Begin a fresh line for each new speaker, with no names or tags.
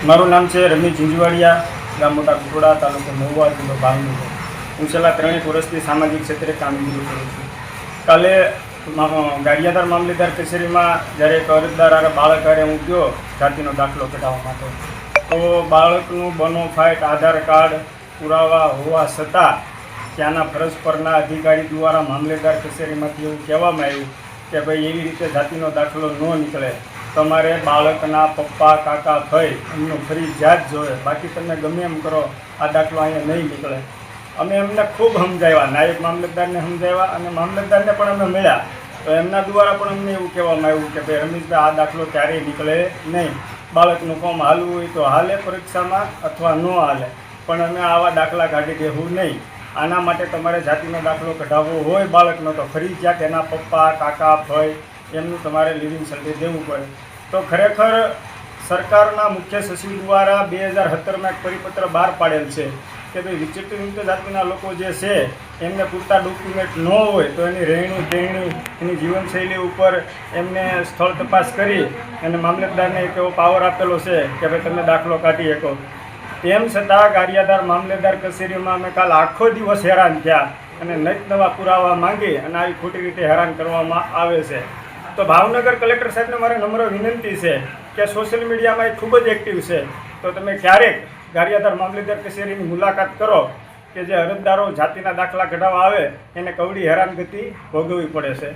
મારું નામ છે રમેશ ઝીંઝવાડિયા, ગામ મોટા કુટોડા, તાલુકો મહુવા, જિલ્લો ભાવનગર. હું છેલ્લા 3 વર્ષથી સામાજિક ક્ષેત્રે કામગીરી કરું છું. કાલે ગારિયાધાર મામલેદાર કચેરીમાં જ્યારે એક અરજદાર બાળક હારે હું ગયો જાતિનો દાખલો કઢાવવા માટે, તો બાળકનું બોનોફાઇડ આધાર કાર્ડ પુરાવા હોવા છતાં ત્યાંના ફરજ પરના અધિકારી દ્વારા મામલેદાર કચેરીમાંથી એવું કહેવામાં આવ્યું કે ભાઈ એવી રીતે જાતિનો દાખલો ન નીકળે, તમારે બાળકના પપ્પા કાકા ભાઈ એમનું ફરજિયાત જોઈએ, બાકી તમે ગમે એમ કરો આ દાખલો અહીંયા નહીં નીકળે. અમે એમને ખૂબ સમજાવ્યા, નાયબ મામલતદારને સમજાવ્યા અને મામલતદારને પણ અમે મળ્યા, તો એમના દ્વારા પણ અમને એવું કહેવામાં આવ્યું કે ભાઈ રમેશભાઈ આ દાખલો ક્યારેય નીકળે નહીં, બાળકનું કામ હાલવું હોય તો હાલે પરીક્ષામાં અથવા ન હાલે, પણ અમે આવા દાખલા કાઢી દેવું નહીં. આના માટે તમારે જાતિનો દાખલો કઢાવવો હોય બાળકનો તો ફરજિયાત એના પપ્પા કાકા ભાઈ એમનું તમારે લિવિંગ સર્ટિફિકેટ દેવું પડે. તો ખરેખર સરકારના મુખ્ય સચિવ દ્વારા 2017માં એક પરિપત્ર બહાર પાડેલ છે કે ભાઈ વિચિત્ર જાતિના લોકો જે છે એમને પૂરતા ડોક્યુમેન્ટ ન હોય તો એની રહેણી કહેણી એની જીવનશૈલી ઉપર એમને સ્થળ તપાસ કરી અને મામલતદારને એક એવો પાવર આપેલો છે કે ભાઈ તમે દાખલો કાઢી શકો. તેમ છતાં ગારિયાધાર મામલેદાર કચેરીમાં અમે કાલ આખો દિવસ હેરાન થયા અને નવા પુરાવા માંગી અને આવી ખોટી રીતે હેરાન કરવામાં આવે છે. તો ભાવનગર કલેક્ટર સાહેબને મારે નમ્ર વિનંતી છે કે સોશિયલ મીડિયામાં એ ખૂબ જ એક્ટિવ છે, તો તમે ક્યારેક ગારિયાધાર મામલેદાર કચેરીની મુલાકાત કરો કે જે અરજદારો જાતિના દાખલા કઢાવવા આવે એને કવડી હેરાનગતિ ભોગવવી પડે છે.